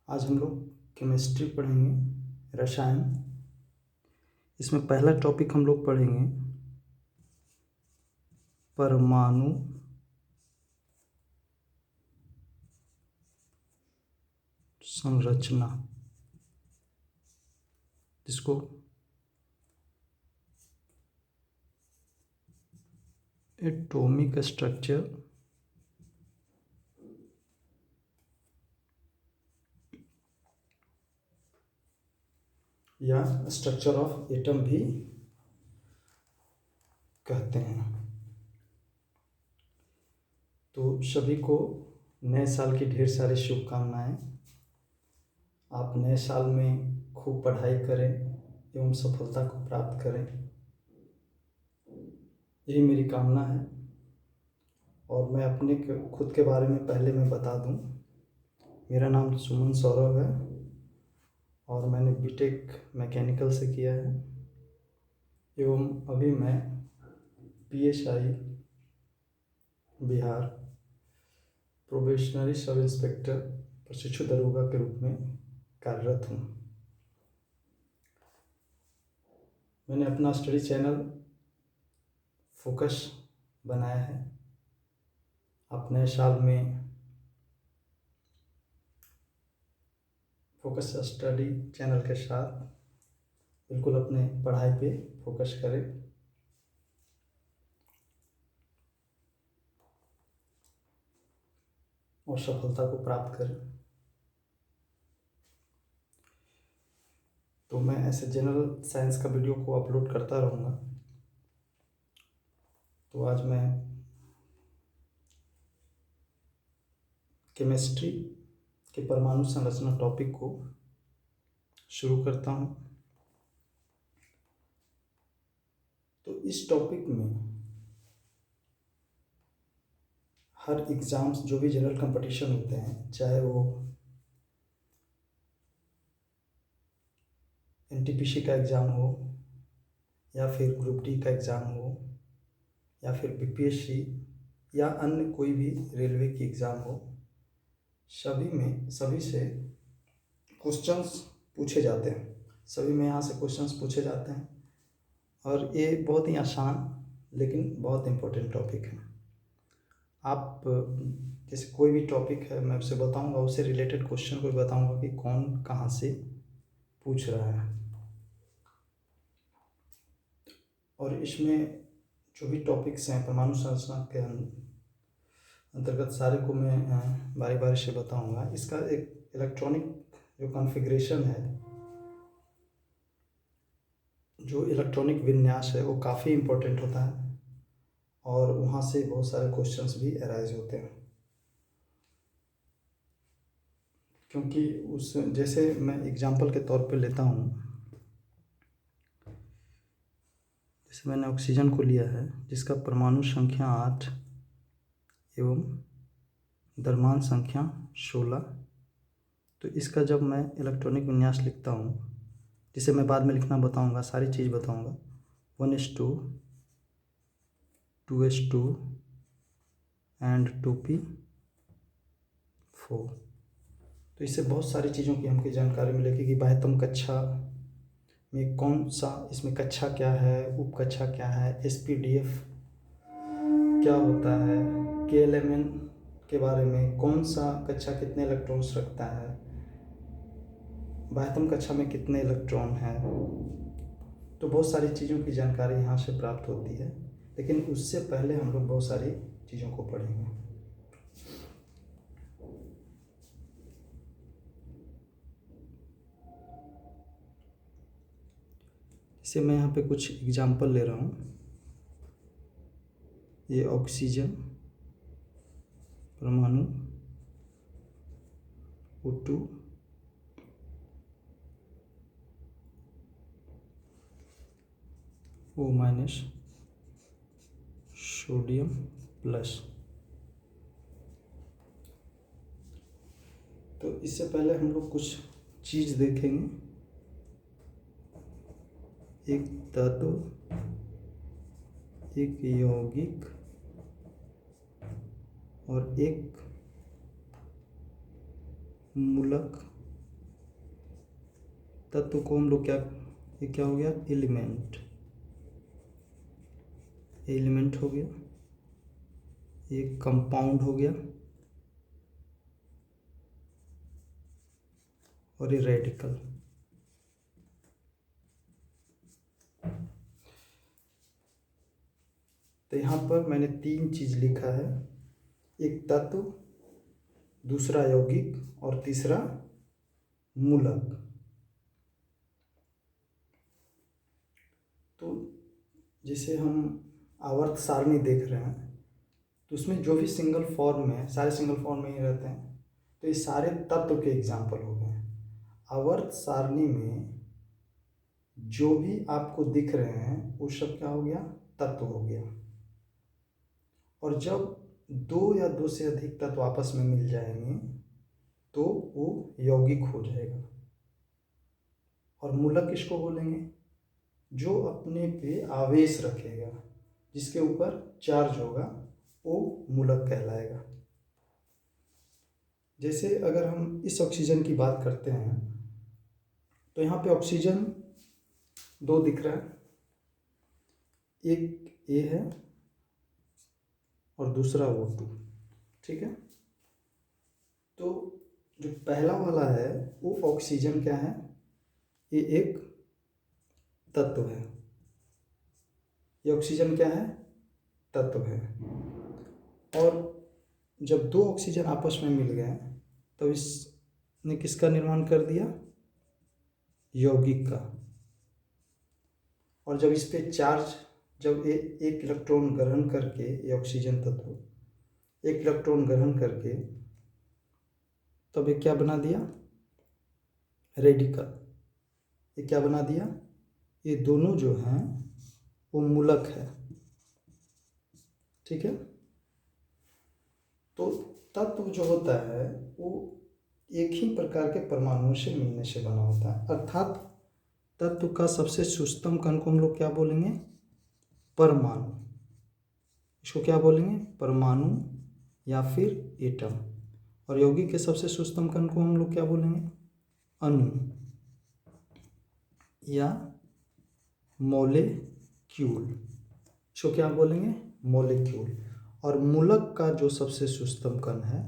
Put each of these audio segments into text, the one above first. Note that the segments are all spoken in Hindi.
आज हम लोग केमिस्ट्री पढ़ेंगे, रसायन। इसमें पहला टॉपिक हम लोग पढ़ेंगे परमाणु संरचना, जिसको एटॉमिक स्ट्रक्चर या स्ट्रक्चर ऑफ एटम भी कहते हैं। तो सभी को नए साल की ढेर सारी शुभकामनाएं। आप नए साल में खूब पढ़ाई करें एवं सफलता को प्राप्त करें, यही मेरी कामना है। और मैं अपने खुद के बारे में पहले मैं बता दूं, मेरा नाम सुमन सौरभ है और मैंने बीटेक मैकेनिकल से किया है एवं अभी मैं PSI Bihar probationary sub inspector प्रशिक्षु दरोगा के रूप में कार्यरत हूँ। मैंने अपना स्टडी चैनल फोकस बनाया है। आप नए साल में फोकस स्टडी चैनल के साथ बिल्कुल अपने पढ़ाई पे फोकस करें। और सफलता को प्राप्त करें। तो मैं ऐसे जनरल साइंस का वीडियो को अपलोड करता रहूँगा। तो आज मैं केमिस्ट्री के परमाणु संरचना टॉपिक को शुरू करता हूँ। तो इस टॉपिक में हर एग्ज़ाम्स जो भी जनरल कंपटीशन होते हैं, चाहे वो एनटीपीसी का एग्ज़ाम हो या फिर ग्रुप डी का एग्ज़ाम हो या फिर बीपीएससी या अन्य कोई भी रेलवे की एग्ज़ाम हो, सभी से क्वेश्चंस पूछे जाते हैं। सभी में यहाँ से क्वेश्चंस पूछे जाते हैं और ये बहुत ही आसान लेकिन बहुत इम्पोर्टेंट टॉपिक है। आप जैसे कोई भी टॉपिक है मैं उसे बताऊंगा, उससे रिलेटेड क्वेश्चन को बताऊंगा कि कौन कहाँ से पूछ रहा है। और इसमें जो भी टॉपिक्स हैं परमाणु संरचना के अंतर्गत सारे को मैं बारी बारी से बताऊंगा। इसका एक इलेक्ट्रॉनिक जो कॉन्फ़िगरेशन है, जो इलेक्ट्रॉनिक विन्यास है, वो काफ़ी इम्पोर्टेंट होता है और वहाँ से बहुत सारे क्वेश्चंस भी अराइज होते हैं। क्योंकि उस जैसे मैं एग्जांपल के तौर पे लेता हूँ, जैसे मैंने ऑक्सीजन को लिया है जिसका परमाणु संख्या 8 एवं द्रव्यमान संख्या 16। तो इसका जब मैं इलेक्ट्रॉनिक विन्यास लिखता हूँ, जिसे मैं बाद में लिखना बताऊँगा, सारी चीज़ बताऊँगा, 1s2 2s2 एंड 2p4। तो इससे बहुत सारी चीज़ों की हमको जानकारी मिलेगी कि बाह्यतम कक्षा में कौन सा, इसमें कक्षा क्या है, उप कक्षा क्या है, SPDF क्या होता है, KLMN के बारे में, कौन सा कक्षा कितने इलेक्ट्रॉन्स रखता है, बाह्यतम कक्षा में कितने इलेक्ट्रॉन हैं। तो बहुत सारी चीज़ों की जानकारी यहाँ से प्राप्त होती है, लेकिन उससे पहले हम लोग बहुत सारी चीज़ों को पढ़ेंगे। जैसे मैं यहाँ पे कुछ एग्जाम्पल ले रहा हूँ। ये ऑक्सीजन परमाणु O2 O- सोडियम प्लस। तो इससे पहले हम लोग कुछ चीज़ देखेंगे। एक तत्व, एक यौगिक और एक मूलक तत्व को हम लोग क्या, ये क्या हो गया, एलिमेंट, एलिमेंट हो गया, एक कंपाउंड हो गया, और ये रेडिकल। तो यहाँ पर मैंने 3 चीज लिखा है, एक तत्व, दूसरा यौगिक और तीसरा मूलक। तो जैसे हम आवर्त सारणी देख रहे हैं, तो उसमें जो भी सिंगल फॉर्म में, सारे सिंगल फॉर्म में ही रहते हैं, तो ये सारे तत्व के एग्जाम्पल हो गए। आवर्त सारणी में जो भी आपको दिख रहे हैं वो सब क्या हो गया, तत्व हो गया। और जब 2 या 2 से अधिक तत्व आपस में मिल जाएंगे तो वो यौगिक हो जाएगा। और मूलक किसको बोलेंगे, जो अपने पे आवेश रखेगा, जिसके ऊपर चार्ज होगा, वो मूलक कहलाएगा। जैसे अगर हम इस ऑक्सीजन की बात करते हैं, तो यहाँ पे ऑक्सीजन 2 दिख रहा है, एक ए है और दूसरा O2, ठीक है। तो जो पहला वाला है वो ऑक्सीजन क्या है, ये एक तत्व है, ये ऑक्सीजन क्या है, तत्व है। और जब 2 ऑक्सीजन आपस में मिल गए तो इसने किसका निर्माण कर दिया, यौगिक का। और जब इस पे चार्ज, जब एक इलेक्ट्रॉन ग्रहण करके, ये ऑक्सीजन तत्व एक इलेक्ट्रॉन ग्रहण करके, तब ये क्या बना दिया, रेडिकल। ये क्या बना दिया, ये दोनों जो हैं वो मूलक है, ठीक है। तो तत्व जो होता है वो एक ही प्रकार के परमाणुओं से मिलने से बना होता है, अर्थात तत्व का सबसे सूक्ष्मतम कण को हम लोग क्या बोलेंगे, परमाणु। इसको क्या बोलेंगे, परमाणु या फिर एटम। और यौगिक के सबसे सूक्ष्मतम कण को हम लोग क्या बोलेंगे, अणु या मॉलिक्यूल। इसको क्या बोलेंगे, मॉलिक्यूल। और मूलक का जो सबसे सूक्ष्मतम कण है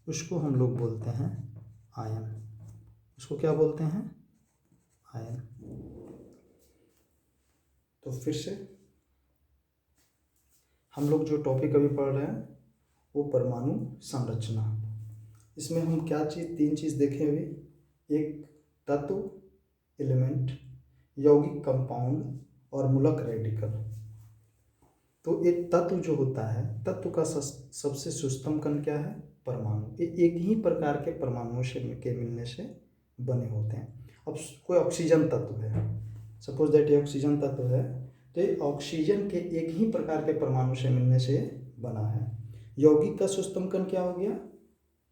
उसको हम लोग बोलते हैं आयन। उसको क्या बोलते हैं, आयन। तो फिर से हम लोग जो टॉपिक अभी पढ़ रहे हैं वो परमाणु संरचना। इसमें हम क्या चीज़, 3 चीज़ देखे अभी, एक तत्व एलिमेंट, यौगिक कंपाउंड और मूलक रेडिकल। तो एक तत्व जो होता है, तत्व का सबसे सूक्ष्मतम कण क्या है, परमाणु। ये एक ही प्रकार के परमाणुओं से के मिलने से बने होते हैं। अब कोई ऑक्सीजन तत्व है, सपोज दैट ये ऑक्सीजन तत्व है, तो ये ऑक्सीजन के एक ही प्रकार के परमाणु से मिलने से बना है। यौगिक का सूक्ष्मतम कण क्या हो गया,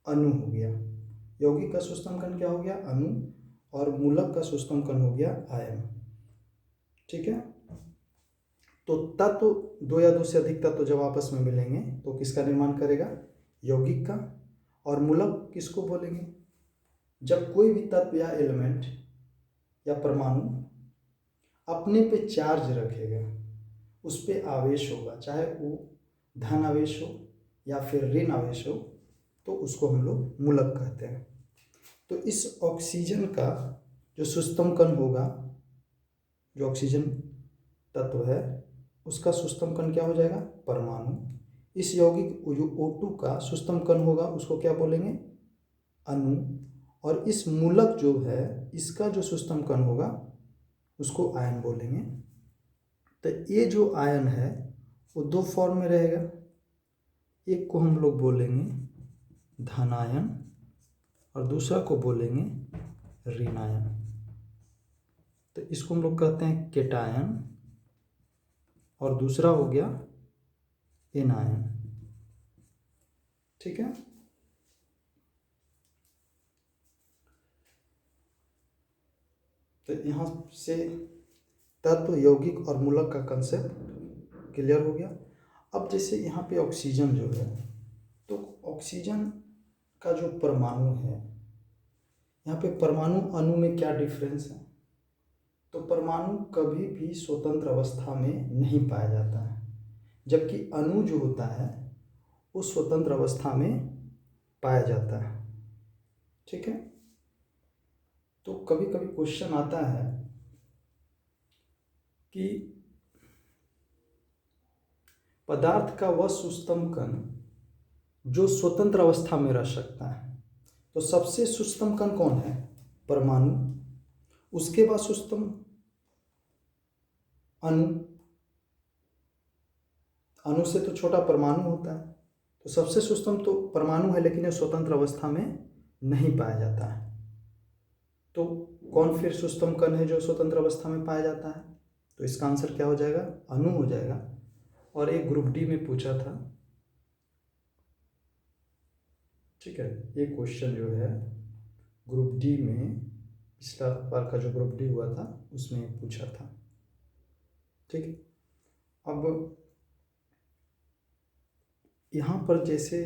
अणु हो गया। यौगिक का सूक्ष्मतम कण क्या हो गया, अणु। और मूलक का सूक्ष्मतम कण हो गया आयन, ठीक है। तो तत्व 2 या 2 से अधिक तत्व जब आपस में मिलेंगे तो किसका निर्माण करेगा, यौगिक का। और मूलक किसको बोलेंगे, जब कोई भी तत्व या एलिमेंट या परमाणु अपने पे चार्ज रखेगा, उस पे आवेश होगा, चाहे वो धन आवेश हो या फिर ऋण आवेश हो, तो उसको हम लोग मूलक कहते हैं। तो इस ऑक्सीजन का जो सूक्ष्मतम कण होगा, जो ऑक्सीजन तत्व है उसका सूक्ष्मतम कण क्या हो जाएगा, परमाणु। इस यौगिक जो O2 का सूक्ष्मतम कण होगा उसको क्या बोलेंगे, अणु। और इस मूलक जो है, इसका जो सूक्ष्मतम कण होगा उसको आयन बोलेंगे। तो ये जो आयन है वो 2 फॉर्म में रहेगा, एक को हम लोग बोलेंगे धनायन और दूसरा को बोलेंगे ऋणायन। तो इसको हम लोग कहते हैं केटायन और दूसरा हो गया एनायन, ठीक है। तो यहाँ से तत्व, यौगिक और मूलक का कंसेप्ट क्लियर हो गया। अब जैसे यहाँ पे ऑक्सीजन जो है, तो ऑक्सीजन का जो परमाणु है, यहाँ पे परमाणु अणु में क्या डिफरेंस है, तो परमाणु कभी भी स्वतंत्र अवस्था में नहीं पाया जाता है, जबकि अणु जो होता है वो स्वतंत्र अवस्था में पाया जाता है। ठीक है, तो कभी कभी क्वेश्चन आता है कि पदार्थ का वह सूक्ष्म कण जो स्वतंत्र अवस्था में रह सकता है, तो सबसे सूक्ष्म कण कौन है? परमाणु। उसके बाद सूक्ष्म अणु, अणु से तो छोटा परमाणु होता है, तो सबसे सूक्ष्म तो परमाणु है, लेकिन यह स्वतंत्र अवस्था में नहीं पाया जाता है। तो कौन फिर सूक्ष्म कण है जो स्वतंत्र अवस्था में पाया जाता है? तो इसका आंसर क्या हो जाएगा? अणु हो जाएगा। और एक ग्रुप डी में पूछा था, ठीक है, ये क्वेश्चन जो है ग्रुप डी में, पिछला बार का जो ग्रुप डी हुआ था उसमें पूछा था। ठीक है, अब यहाँ पर जैसे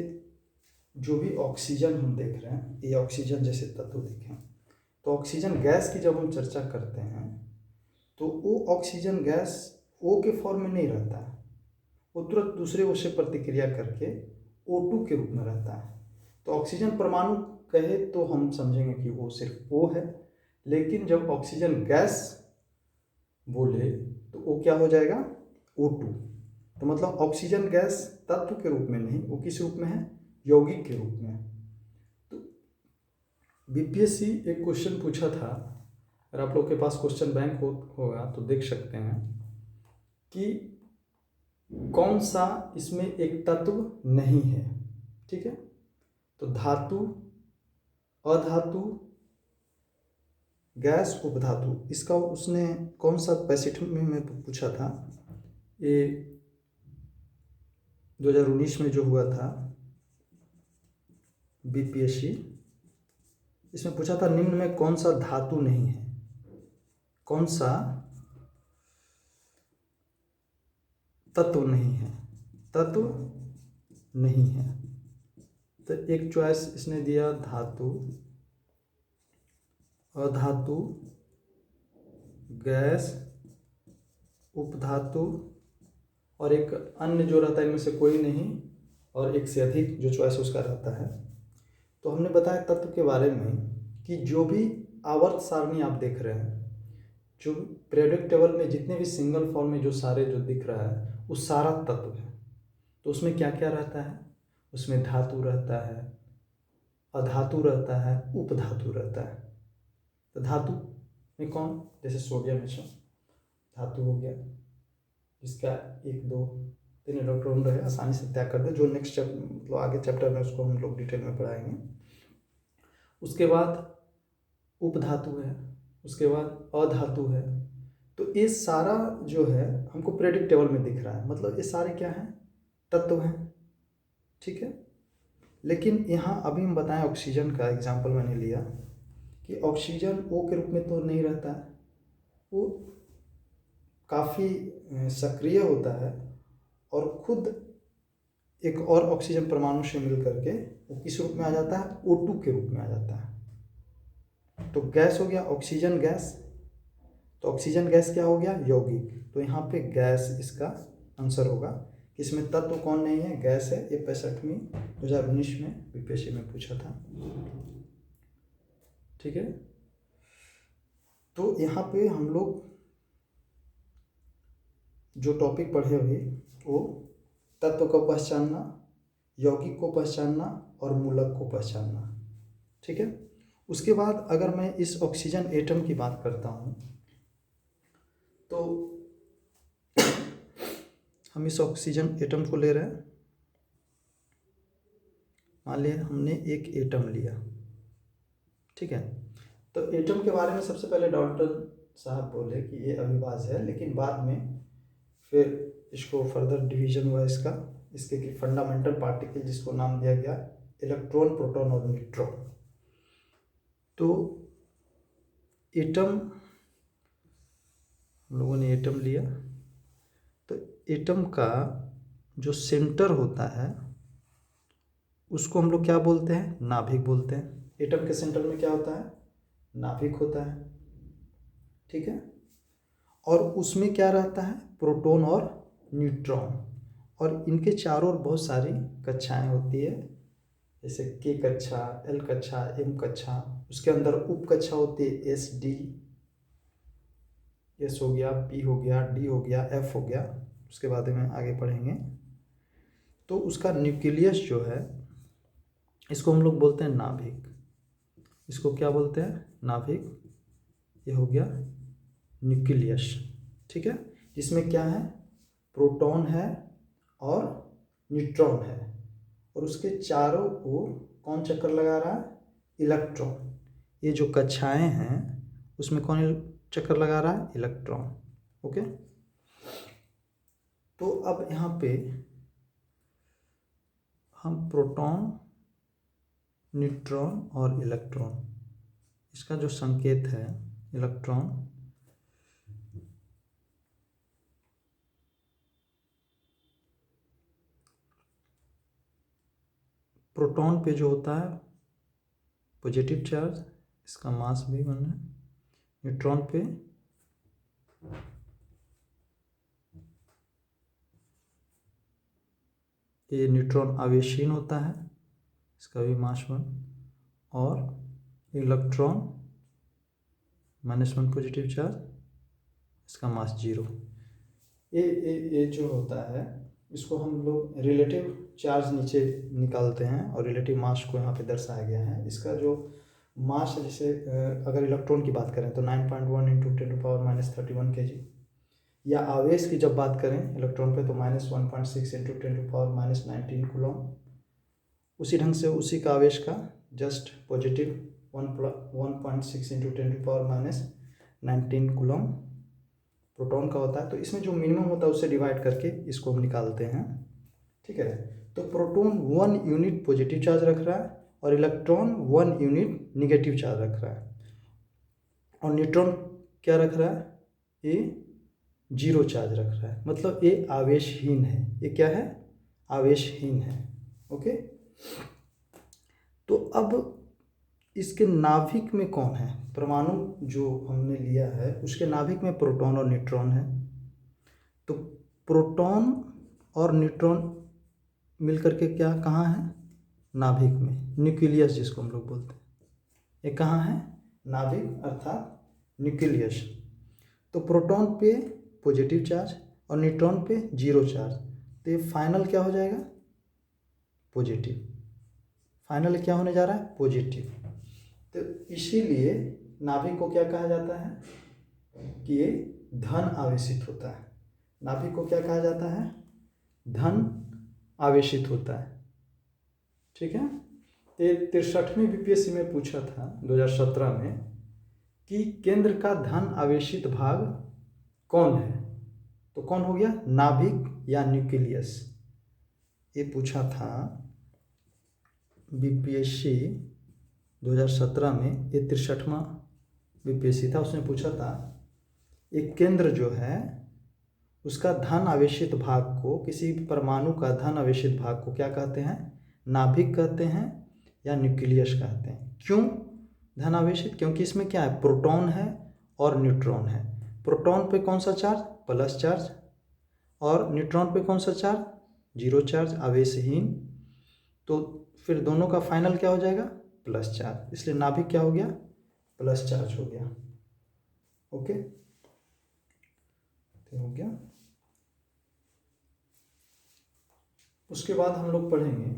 जो भी ऑक्सीजन हम देख रहे हैं, ये ऑक्सीजन जैसे तत्व देखें, तो ऑक्सीजन गैस की जब हम चर्चा करते हैं तो वो ऑक्सीजन गैस O के फॉर्म में नहीं रहता है, वो तुरंत दूसरे O से प्रतिक्रिया करके O2 के रूप में रहता है। तो ऑक्सीजन परमाणु कहे तो हम समझेंगे कि वो सिर्फ O है, लेकिन जब ऑक्सीजन गैस बोले तो वो क्या हो जाएगा? O2। तो मतलब ऑक्सीजन गैस तत्व के रूप में नहीं, वो किस रूप में है? यौगिक के रूप में। तो बीपीएससी एक क्वेश्चन पूछा था, अगर आप लोग के पास क्वेश्चन बैंक होगा तो देख सकते हैं कि कौन सा इसमें एक तत्व नहीं है। ठीक है, तो धातु, अधातु, गैस, उपधातु, इसका उसने कौन सा पैसेट में पूछा था? ये 2019 में जो हुआ था बीपीएससी, इसमें पूछा था निम्न में कौन सा धातु नहीं है, कौन सा तत्व नहीं है, तत्व नहीं है। तो एक चॉइस इसने दिया धातु, अधातु, गैस, उपधातु, और एक अन्य जो रहता है इनमें से कोई नहीं, और एक से अधिक जो चॉइस उसका रहता है। तो हमने बताया तत्व के बारे में कि जो भी आवर्त सारणी आप देख रहे हैं, जो पीरियोडिक टेबल में जितने भी सिंगल फॉर्म में जो सारे जो दिख रहा है वो सारा तत्व है। तो उसमें क्या क्या रहता है? उसमें धातु रहता है, अधातु रहता है, उपधातु रहता है। तो धातु में कौन? जैसे सोडियम है, धातु हो गया, जिसका 1, 2, 3 इलेक्ट्रॉन रहे, आसानी से त्याग कर दे, जो नेक्स्ट मतलब आगे चैप्टर में उसको हम लोग डिटेल में पढ़ाएंगे। उसके बाद उपधातु है, उसके बाद अधातु है। तो ये सारा जो है हमको पीरियोडिक टेबल में दिख रहा है, मतलब ये सारे क्या हैं? तत्व हैं। ठीक है, लेकिन यहाँ अभी हम बताएं ऑक्सीजन का एग्जाम्पल मैंने लिया कि ऑक्सीजन O के रूप में तो नहीं रहता है, वो काफ़ी सक्रिय होता है और खुद एक और ऑक्सीजन परमाणु से मिल करके वो किस रूप में आ जाता है? O2 के रूप में आ जाता है। तो गैस हो गया ऑक्सीजन गैस, तो ऑक्सीजन गैस क्या हो गया? यौगिक। तो यहाँ पे गैस इसका आंसर होगा। इसमें तत्व कौन नहीं है? गैस है। ये 65वीं 2019 में बीपीएससी में पूछा था। ठीक है, तो यहाँ पे हम लोग जो टॉपिक पढ़े हुए वो तत्व को पहचानना, यौगिक को पहचानना और मूलक को पहचानना। ठीक है, उसके बाद अगर मैं इस ऑक्सीजन एटम की बात करता हूँ तो हम इस ऑक्सीजन एटम को ले रहे हैं। मान लिया हमने एक एटम लिया, ठीक है, तो एटम के बारे में सबसे पहले डॉल्टन साहब बोले कि ये अविभाज्य है, लेकिन बाद में फिर इसको फर्दर डिवीजन हुआ इसका, इसके कि फंडामेंटल पार्टिकल जिसको नाम दिया गया इलेक्ट्रॉन, प्रोटॉन और न्यूट्रॉन। तो एटम, हम लोगों ने एटम लिया, तो एटम का जो सेंटर होता है उसको हम लोग क्या बोलते हैं? नाभिक बोलते हैं। एटम के सेंटर में क्या होता है? नाभिक होता है। ठीक है, और उसमें क्या रहता है, प्रोटॉन और न्यूट्रॉन, और इनके चारों ओर बहुत सारी कक्षाएं होती है, जैसे के कक्षा, एल कक्षा, एम कक्षा। उसके अंदर उप कक्षा होती है एस डी, एस हो गया, पी हो गया, डी हो गया, एफ हो गया। उसके बाद में आगे पढ़ेंगे। तो उसका न्यूक्लियस जो है, इसको हम लोग बोलते हैं नाभिक। इसको क्या बोलते हैं, नाभिक। ये हो गया न्यूक्लियस, ठीक है। इसमें क्या है, प्रोटॉन है और न्यूट्रॉन है, और उसके चारों ओर कौन चक्कर लगा रहा है, इलेक्ट्रॉन। ये जो कक्षाएं हैं उसमें कौन चक्कर लगा रहा है, इलेक्ट्रॉन। ओके, तो अब यहाँ पे हम प्रोटॉन, न्यूट्रॉन और इलेक्ट्रॉन, इसका जो संकेत है इलेक्ट्रॉन, प्रोटॉन पे जो होता है पॉजिटिव चार्ज, इसका मास भी 1 है। न्यूट्रॉन पे ये न्यूट्रॉन आवेशहीन होता है, इसका भी मास 1। और इलेक्ट्रॉन -1 पॉजिटिव चार्ज, इसका मास 0। ये जो होता है, इसको हम लोग रिलेटिव चार्ज नीचे निकालते हैं और रिलेटिव मास को यहाँ पे दर्शाया गया है। इसका जो मास है, जैसे अगर इलेक्ट्रॉन की बात करें तो 9.1 × 10⁻³ kg, या आवेश की जब बात करें इलेक्ट्रॉन पे तो -1.6 × 10⁻19 कूलम। उसी ढंग से उसी का आवेश का जस्ट पॉजिटिव 1.6 × 10⁻19 कूलम प्रोटॉन का होता है। तो इसमें जो मिनिमम होता है उससे डिवाइड करके इसको हम निकालते हैं, ठीक है। तो प्रोटॉन 1 यूनिट पॉजिटिव चार्ज रख रहा है और इलेक्ट्रॉन 1 यूनिट निगेटिव चार्ज रख रहा है, और न्यूट्रॉन क्या रख रहा है, ये 0 चार्ज रख रहा है। मतलब ये आवेशहीन है। ये क्या है, आवेशहीन है। ओके, तो अब इसके नाभिक में कौन है, परमाणु जो हमने लिया है उसके नाभिक में प्रोटॉन और न्यूट्रॉन है। तो प्रोटॉन और न्यूट्रॉन मिलकर के क्या कहाँ है, नाभिक में, न्यूक्लियस जिसको हम लोग बोलते हैं। ये कहाँ है, नाभिक अर्थात न्यूक्लियस। तो प्रोटॉन पे पॉजिटिव चार्ज और न्यूट्रॉन पे 0 चार्ज, तो ये फाइनल क्या हो जाएगा, पॉजिटिव। फाइनल क्या होने जा रहा है, पॉजिटिव। तो इसीलिए नाभिक को क्या कहा जाता है कि ये धन आवेशित होता है। नाभिक को क्या कहा जाता है, धन आवेशित होता है, ठीक है। 63वीं बीपीएससी में पूछा था 2017 में कि केंद्र का धन आवेशित भाग कौन है, तो कौन हो गया, नाभिक या न्यूक्लियस। ये पूछा था बीपीएससी 2017 में, ये 63वां बीपीएससी था, उसने पूछा था एक केंद्र जो है उसका धन आवेशित भाग को, किसी परमाणु का धन आवेशित भाग को क्या कहते हैं, नाभिक कहते हैं या न्यूक्लियस कहते हैं। क्यों धन आवेशित, क्योंकि इसमें क्या है, प्रोटॉन है और न्यूट्रॉन है। प्रोटॉन पे कौन सा चार्ज, प्लस चार्ज, और न्यूट्रॉन पे कौन सा चार्ज, 0 चार्ज, आवेशहीन। तो फिर दोनों का फाइनल क्या हो जाएगा, प्लस चार्ज, इसलिए नाभिक क्या हो गया, प्लस चार्ज हो गया। ओके, तो हो गया। उसके बाद हम लोग पढ़ेंगे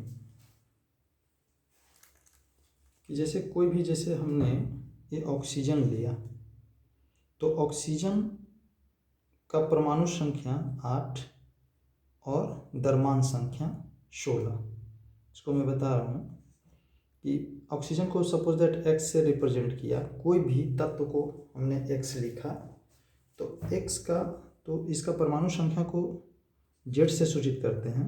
कि जैसे कोई भी, जैसे हमने ये ऑक्सीजन लिया, तो ऑक्सीजन का परमाणु संख्या 8 और द्रव्यमान संख्या 16। इसको मैं बता रहा हूँ कि ऑक्सीजन को सपोज दैट एक्स से रिप्रेजेंट किया, कोई भी तत्व को हमने एक्स लिखा, तो एक्स का, तो इसका परमाणु संख्या को जेड से सूचित करते हैं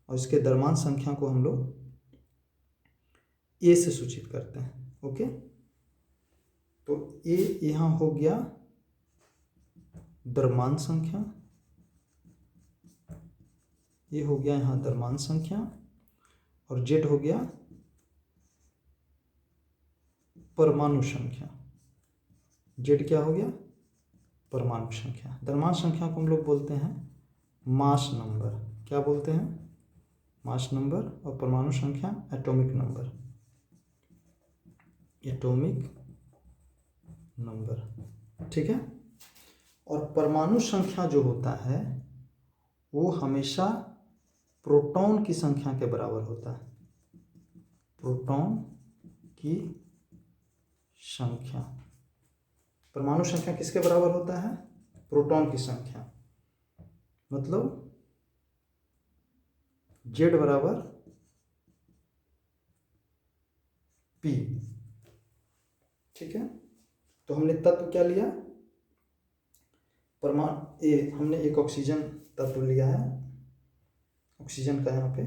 और इसके द्रव्यमान संख्या को हम लोग ए से सूचित करते हैं। ओके, तो ए यहाँ हो गया द्रव्यमान संख्या, ये हो गया यहाँ द्रव्यमान संख्या, और जेड हो गया परमाणु संख्या। जेड क्या हो गया, परमाणु संख्या। द्रव्यमान संख्या को हम लोग बोलते हैं मास नंबर। क्या बोलते हैं? Mass number. और परमाणु संख्या एटॉमिक नंबर। एटॉमिक नंबर, ठीक है। और परमाणु संख्या जो होता है वो हमेशा प्रोटॉन की संख्या के बराबर होता है। प्रोटॉन की संख्या। परमाणु संख्या किसके बराबर होता है? प्रोटॉन की संख्या। मतलब Z बराबर P, ठीक है। तो हमने तत्व क्या लिया? हमने एक ऑक्सीजन तत्व लिया है, ऑक्सीजन का यहाँ पे,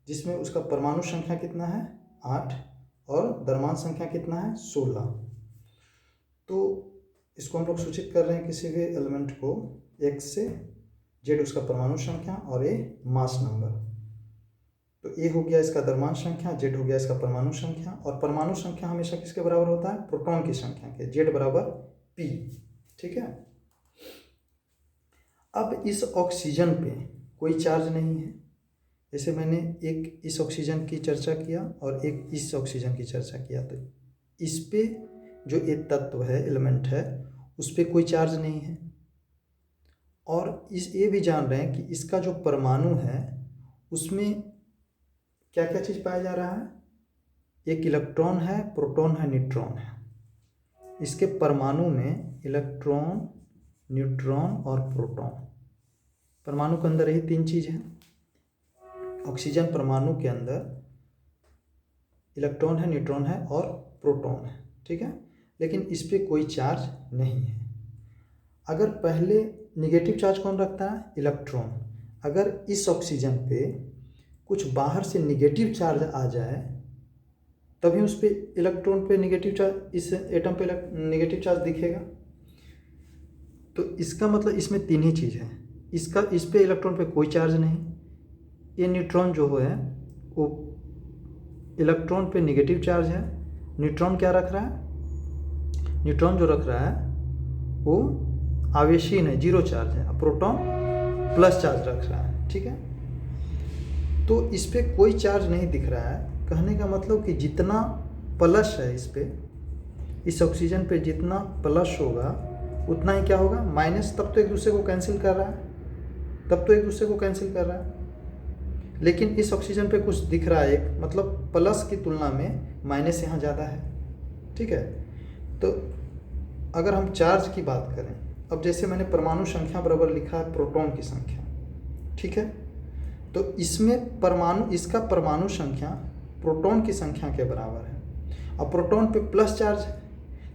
जिसमें उसका परमाणु संख्या कितना है? 8 और द्रव्यमान संख्या कितना है? 16। तो इसको हम लोग सूचित कर रहे हैं किसी भी एलिमेंट को X से, Z उसका परमाणु संख्या और A मास नंबर। तो A हो गया इसका द्रव्यमान संख्या, Z हो गया इसका परमाणु संख्या। और परमाणु संख्या हमेशा किसके बराबर होता है? प्रोटॉन की संख्या के। Z बराबर P, ठीक है। अब इस ऑक्सीजन पे कोई चार्ज नहीं है। जैसे मैंने एक इस ऑक्सीजन की चर्चा किया और एक इस ऑक्सीजन की चर्चा किया, तो इस पे जो एक तत्व है, एलिमेंट है, उस पे कोई चार्ज नहीं है। और ये भी जान रहे हैं कि इसका जो परमाणु है उसमें क्या क्या चीज़ पाया जा रहा है? एक इलेक्ट्रॉन है, प्रोटॉन है, न्यूट्रॉन है। इसके परमाणु में इलेक्ट्रॉन, न्यूट्रॉन और प्रोटॉन। परमाणु के अंदर यही 3 चीज़ है। ऑक्सीजन परमाणु के अंदर इलेक्ट्रॉन है, न्यूट्रॉन है और प्रोटॉन है, ठीक है। लेकिन इस पे कोई चार्ज नहीं है। अगर पहले नेगेटिव चार्ज कौन रखता है? इलेक्ट्रॉन। अगर इस ऑक्सीजन पे कुछ बाहर से नेगेटिव चार्ज आ जाए तभी उस पे इलेक्ट्रॉन पे नेगेटिव चार्ज, इस एटम पे नेगेटिव चार्ज दिखेगा। तो इसका मतलब इसमें 3 ही चीज़ है। इस पे इलेक्ट्रॉन पे कोई चार्ज नहीं। ये न्यूट्रॉन जो है वो इलेक्ट्रॉन पे नेगेटिव चार्ज है। न्यूट्रॉन क्या रख रहा है? न्यूट्रॉन जो रख रहा है वो आवेशीन है, 0 चार्ज है। प्रोटॉन प्लस चार्ज रख रहा है, ठीक है। तो इस पे कोई चार्ज नहीं दिख रहा है। कहने का मतलब कि जितना प्लस है इस पे, इस ऑक्सीजन पे जितना प्लस होगा उतना ही क्या होगा? माइनस। तब तो एक दूसरे को कैंसिल कर रहा है, लेकिन इस ऑक्सीजन पे कुछ दिख रहा है, एक मतलब प्लस की तुलना में माइनस यहाँ ज़्यादा है, ठीक है। तो अगर हम चार्ज की बात करें, अब जैसे मैंने परमाणु संख्या बराबर लिखा है प्रोटॉन की संख्या, ठीक है। तो इसमें इसका परमाणु संख्या प्रोटॉन की संख्या के बराबर है और प्रोटॉन पे प्लस चार्ज है।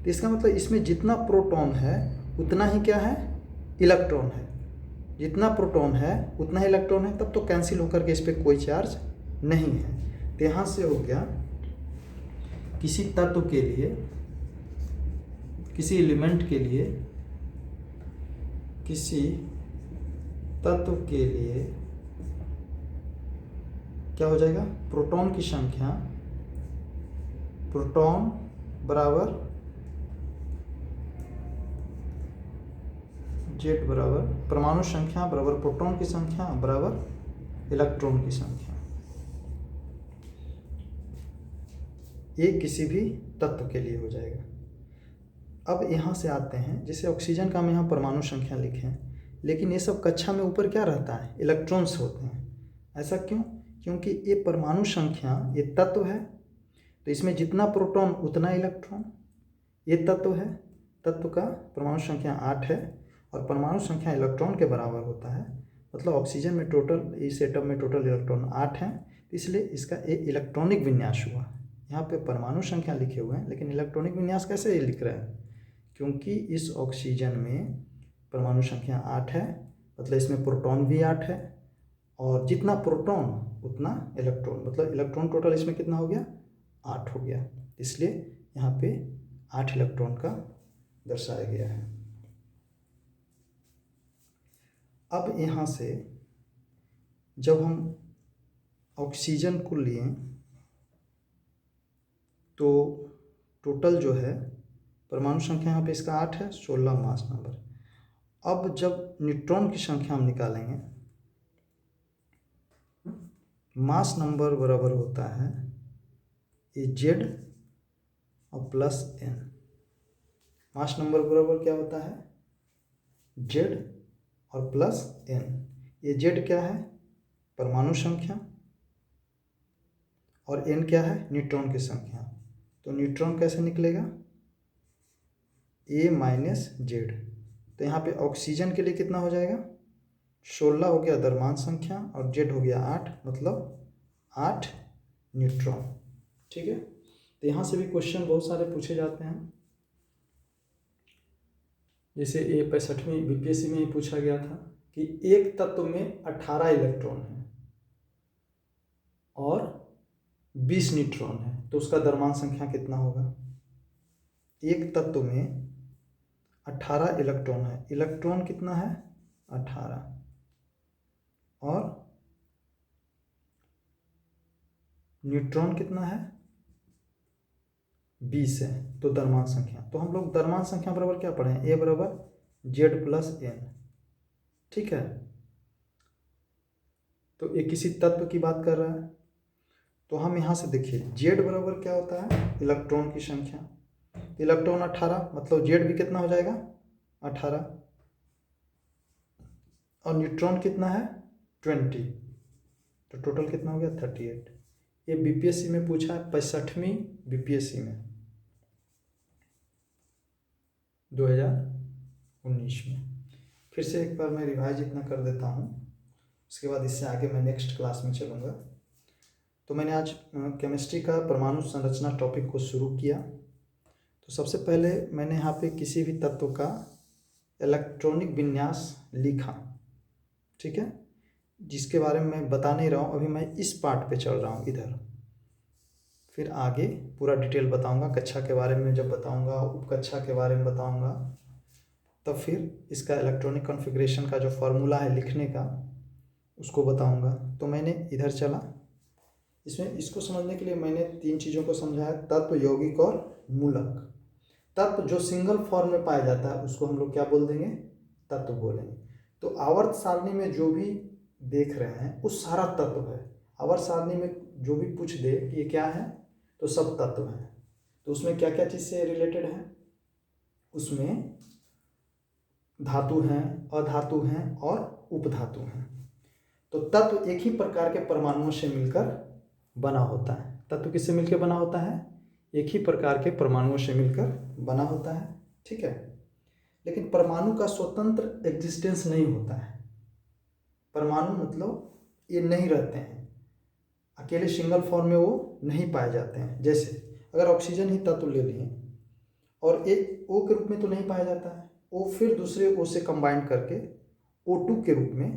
तो इसका मतलब इसमें जितना प्रोटॉन है उतना ही क्या है? इलेक्ट्रॉन है। जितना प्रोटॉन है उतना ही इलेक्ट्रॉन है। तब तो कैंसिल होकर के इस पर कोई चार्ज नहीं है। तो यहाँ से हो गया किसी तत्व के लिए, किसी एलिमेंट के लिए, किसी तत्व के लिए क्या हो जाएगा? प्रोटॉन की संख्या, प्रोटॉन बराबर Z बराबर परमाणु संख्या बराबर प्रोटॉन की संख्या बराबर इलेक्ट्रॉन की संख्या। ये किसी भी तत्व के लिए हो जाएगा। अब यहाँ से आते हैं, जैसे ऑक्सीजन का हम यहाँ परमाणु संख्या लिखे हैं, लेकिन ये सब कक्षा में ऊपर क्या रहता है? इलेक्ट्रॉन्स होते हैं। ऐसा क्यों? क्योंकि ये परमाणु संख्या, ये तत्व है, तो इसमें जितना प्रोटॉन उतना इलेक्ट्रॉन। ये तत्व है, तत्व का परमाणु संख्या 8 है और परमाणु संख्या इलेक्ट्रॉन के बराबर होता है। मतलब ऑक्सीजन में टोटल, इस एटम में टोटल इलेक्ट्रॉन 8 हैं, इसलिए इसका एक इलेक्ट्रॉनिक विन्यास हुआ। यहाँ पे परमाणु संख्या लिखे हुए हैं लेकिन इलेक्ट्रॉनिक विन्यास कैसे लिख रहे हैं? क्योंकि इस ऑक्सीजन में परमाणु संख्या 8 है, मतलब इसमें प्रोटॉन भी 8 है और जितना प्रोटॉन उतना इलेक्ट्रॉन, मतलब इलेक्ट्रॉन टोटल इसमें कितना हो गया? 8 हो गया। इसलिए यहाँ पे 8 इलेक्ट्रॉन का दर्शाया गया है। अब यहाँ से जब हम ऑक्सीजन को लिए तो टोटल जो है परमाणु संख्या यहाँ पे इसका 8 है, 16 मास नंबर। अब जब न्यूट्रॉन की संख्या हम निकालेंगे, मास नंबर बराबर होता है ये जेड और प्लस एन। मास नंबर बराबर क्या होता है, जेड और प्लस एन। ये जेड क्या है, परमाणु संख्या, और एन क्या है, न्यूट्रॉन की संख्या। तो न्यूट्रॉन कैसे निकलेगा, ए माइनस जेड। तो यहाँ पे ऑक्सीजन के लिए कितना हो जाएगा, 16 हो गया द्रव्यमान संख्या और जेड हो गया 8, मतलब 8 न्यूट्रॉन। ठीक है, तो यहाँ से भी क्वेश्चन बहुत सारे पूछे जाते हैं। जैसे ये 65वीं बीपीएससी में ही पूछा गया था कि एक तत्व में 18 इलेक्ट्रॉन है और 20 न्यूट्रॉन है, तो उसका द्रव्यमान संख्या कितना होगा। एक तत्व में 18 इलेक्ट्रॉन है, इलेक्ट्रॉन कितना है 18, और न्यूट्रॉन कितना है 20 है, तो द्रव्यमान संख्या। तो हम लोग द्रव्यमान संख्या बराबर क्या पढ़े हैं, ए बराबर जेड प्लस एन। ठीक है, तो ये किसी तत्व की बात कर रहा है, तो हम यहाँ से देखिए जेड बराबर क्या होता है, इलेक्ट्रॉन की संख्या। इलेक्ट्रॉन 18, मतलब जेड भी कितना हो जाएगा 18, और न्यूट्रॉन कितना है 20, तो टोटल कितना हो गया 38। ये बीपीएससी में पूछा है, 65वीं बीपीएससी में 2019 में। फिर से एक बार मैं रिवाइज इतना कर देता हूँ, उसके बाद इससे आगे मैं नेक्स्ट क्लास में चलूँगा। तो मैंने आज केमिस्ट्री का परमाणु संरचना टॉपिक को शुरू किया। तो सबसे पहले मैंने यहाँ पे किसी भी तत्व का इलेक्ट्रॉनिक विन्यास लिखा, ठीक है, जिसके बारे में मैं बता नहीं रहा हूँ, अभी मैं इस पार्ट पे चल रहा हूँ इधर। फिर आगे पूरा डिटेल बताऊँगा, कक्षा के बारे में जब बताऊँगा, उपकक्षा के बारे में बताऊँगा, तब फिर इसका इलेक्ट्रॉनिक कॉन्फ़िगरेशन का जो फार्मूला है लिखने का, उसको बताऊँगा। तो मैंने इधर चला, इसमें इसको समझने के लिए मैंने 3 चीज़ों को समझाया, तत्व, यौगिक और मूलक। तत्व जो सिंगल फॉर्म में पाया जाता है उसको हम लोग क्या बोल देंगे, तत्व बोलेंगे। तो आवर्त सारणी में जो भी देख रहे हैं वो सारा तत्व है। आवर्त सारणी में जो भी पूछ दे कि ये क्या है, तो सब तत्व है। तो उसमें क्या क्या चीज़ से रिलेटेड है, उसमें धातु हैं, अधातु हैं और उपधातु हैं। तो तत्व एक ही प्रकार के परमाणुओं से मिलकर बना होता है। तत्व किससे मिलकर बना होता है, एक ही प्रकार के परमाणुओं से मिलकर बना होता है। ठीक है, लेकिन परमाणु का स्वतंत्र एग्जिस्टेंस नहीं होता है। परमाणु मतलब ये नहीं रहते हैं अकेले, सिंगल फॉर्म में वो नहीं पाए जाते हैं। जैसे अगर ऑक्सीजन ही तत्व ले लिए और एक O के रूप में तो नहीं पाया जाता है, वो फिर दूसरे O से कंबाइन करके O2 के रूप में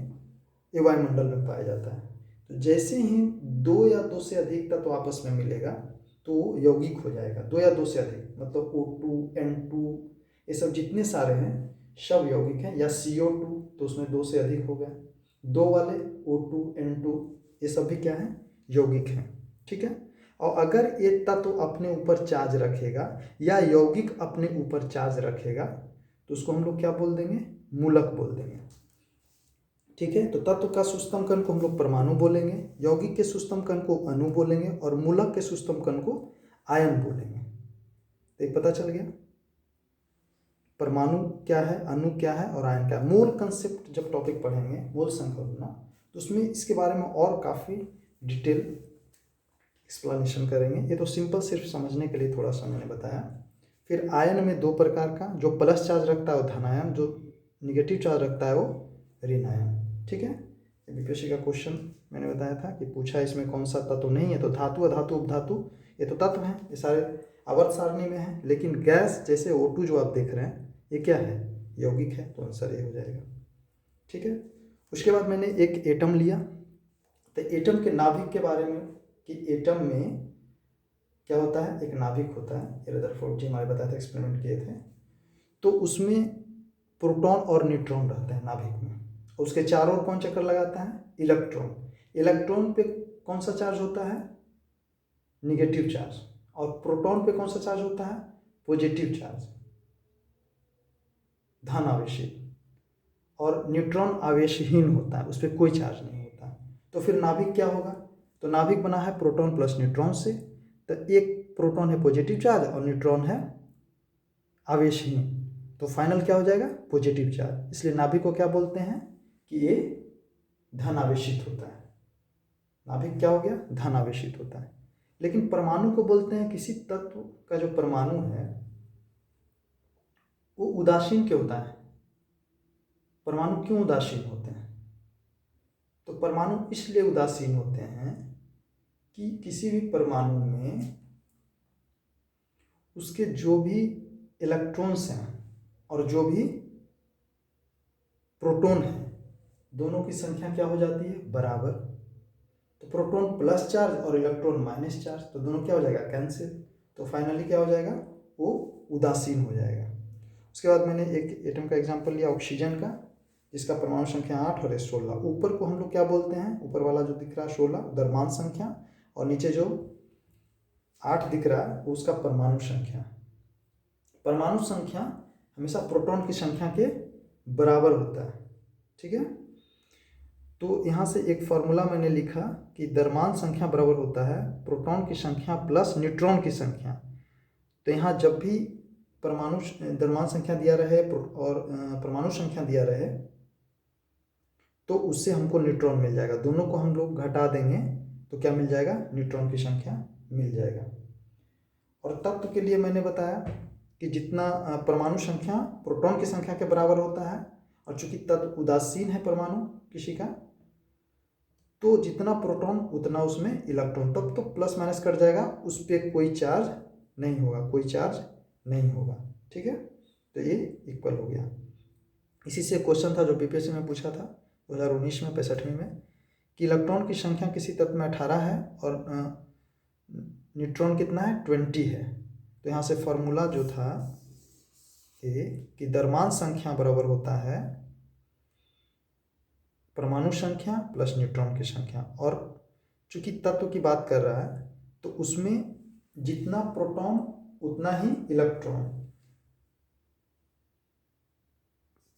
ये वायुमंडल में पाया जाता है। तो जैसे ही 2 या 2 से अधिक तत्व आपस में मिलेगा तो यौगिक हो जाएगा। 2 या 2 से अधिक मतलब O2, N2, ये सब जितने सारे हैं सब यौगिक हैं, या CO2 तो उसमें 2 से अधिक हो गया। 2 वाले O2, N2 ये सब भी क्या है, यौगिक हैं। ठीक है, और अगर ये तत्व अपने ऊपर चार्ज रखेगा या यौगिक अपने ऊपर चार्ज रखेगा तो उसको हम लोग क्या बोल देंगे, मूलक बोल देंगे। ठीक है, तो तत्व का सूक्ष्म कण को हम लोग परमाणु बोलेंगे, यौगिक के सूक्ष्म कण को अणु बोलेंगे और मूलक के सूक्ष्म कण को आयन बोलेंगे। तो ये पता चल गया परमाणु क्या है, अणु क्या है और आयन क्या है। मूल कंसेप्ट जब टॉपिक पढ़ेंगे, मूल संकल्पना, तो उसमें इसके बारे में और काफ़ी डिटेल एक्सप्लेनेशन करेंगे। ये तो सिंपल सिर्फ समझने के लिए थोड़ा सा मैंने बताया। फिर आयन में 2 प्रकार का, जो प्लस चार्ज रखता है वो धन आयन, जो निगेटिव चार्ज रखता है वो ऋण आयन। ठीक है, बीपीएससी का क्वेश्चन मैंने बताया था कि पूछा इसमें कौन सा तत्व नहीं है, तो धातु, अधातु, उपधातु ये तो तत्व हैं, ये सारे आवर्त सारणी में हैं। लेकिन गैस जैसे O2 जो आप देख रहे हैं ये क्या है, यौगिक है, तो आंसर ये हो जाएगा। ठीक है, उसके बाद मैंने एक एटम लिया, तो एटम के नाभिक के बारे में कि एटम में क्या होता है, एक नाभिक होता है, ये रदरफोर्ड जी हमारे बताए थे, एक्सपेरिमेंट किए थे। तो उसमें प्रोटॉन और न्यूट्रॉन रहते हैं नाभिक में, उसके चारों ओर कौन चक्कर लगाता है, इलेक्ट्रॉन। इलेक्ट्रॉन पे कौन सा चार्ज होता है, निगेटिव चार्ज, और प्रोटॉन पे कौन सा चार्ज होता है, पॉजिटिव चार्ज, धन आवेशित। और न्यूट्रॉन आवेशहीन होता है, उस पर कोई चार्ज नहीं होता। तो फिर नाभिक क्या होगा? तो नाभिक बना है प्रोटॉन प्लस न्यूट्रॉन से, तो एक प्रोटॉन है पॉजिटिव चार्ज और न्यूट्रॉन है आवेशहीन, तो फाइनल क्या हो जाएगा? Positive charge. इसलिए नाभिक को क्या बोलते हैं कि ये धन आवेशित होता है। नाभिक क्या हो गया? धन आवेशित होता है। लेकिन परमाणु को बोलते हैं किसी तत्व का जो परमाणु है वो उदासीन क्यों होता है? परमाणु क्यों उदासीन होते हैं? तो परमाणु इसलिए उदासीन होते हैं कि किसी भी परमाणु में उसके जो भी इलेक्ट्रॉन्स हैं और जो भी प्रोटॉन है, दोनों की संख्या क्या हो जाती है? बराबर। तो प्रोटॉन प्लस चार्ज और इलेक्ट्रॉन माइनस चार्ज, तो दोनों क्या हो जाएगा? कैंसिल। तो फाइनली क्या हो जाएगा? वो उदासीन हो जाएगा। उसके बाद मैंने एक एटम का एग्जांपल लिया ऑक्सीजन का, जिसका परमाणु संख्या 8 और 16। ऊपर को हम लोग क्या बोलते हैं? ऊपर वाला जो दिख रहा है 16 द्रव्यमान संख्या, और नीचे जो 8 दिख रहा है उसका परमाणु संख्या। परमाणु संख्या हमेशा प्रोटॉन की संख्या के बराबर होता है, ठीक है। तो यहाँ से एक फॉर्मूला मैंने लिखा कि द्रव्यमान संख्या बराबर होता है प्रोटॉन की संख्या प्लस न्यूट्रॉन की संख्या। तो यहाँ जब भी परमाणु द्रव्यमान संख्या दिया रहे और परमाणु संख्या दिया रहे तो उससे हमको न्यूट्रॉन मिल जाएगा। दोनों को हम लोग घटा देंगे तो क्या मिल जाएगा? न्यूट्रॉन की संख्या मिल जाएगा। और तत्व के लिए मैंने बताया कि जितना परमाणु संख्या प्रोटॉन की संख्या के बराबर होता है, और चूंकि तत्व उदासीन है परमाणु किसी का, तो जितना प्रोटॉन उतना उसमें इलेक्ट्रॉन, तब तो प्लस माइनस कट जाएगा, उस पर कोई चार्ज नहीं होगा, कोई चार्ज नहीं होगा, ठीक है। तो ये इक्वल हो गया। इसी से क्वेश्चन था जो बीपीएससी में पूछा था 2019 में 65वीं में, कि इलेक्ट्रॉन की संख्या किसी तत्व में 18 है और न्यूट्रॉन कितना है? 20 है। तो यहाँ से फॉर्मूला जो था कि द्रव्यमान संख्या बराबर होता है परमाणु संख्या प्लस न्यूट्रॉन की संख्या। और चूंकि तत्व की बात कर रहा है तो उसमें जितना प्रोटॉन उतना ही इलेक्ट्रॉन,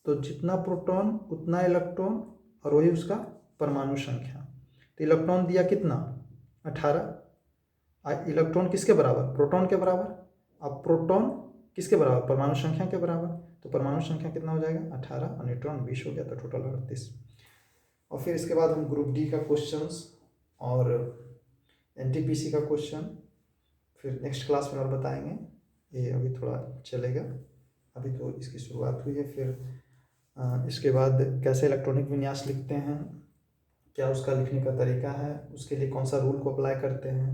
तो जितना प्रोटॉन उतना इलेक्ट्रॉन, और वही उसका परमाणु संख्या। तो इलेक्ट्रॉन दिया कितना? 18। इलेक्ट्रॉन किसके बराबर? प्रोटॉन के बराबर। अब प्रोटॉन किसके बराबर? परमाणु संख्या के बराबर। तो परमाणु संख्या कितना हो जाएगा? 18 और न्यूट्रॉन 20 हो गया, तो टोटल 38। और फिर इसके बाद हम ग्रुप डी का क्वेश्चंस और एनटीपीसी का क्वेश्चन फिर नेक्स्ट क्लास में और बताएंगे। ये अभी थोड़ा चलेगा, अभी तो इसकी शुरुआत हुई है। फिर इसके बाद कैसे इलेक्ट्रॉनिक विन्यास लिखते हैं, क्या उसका लिखने का तरीका है, उसके लिए कौन सा रूल को अप्लाई करते हैं,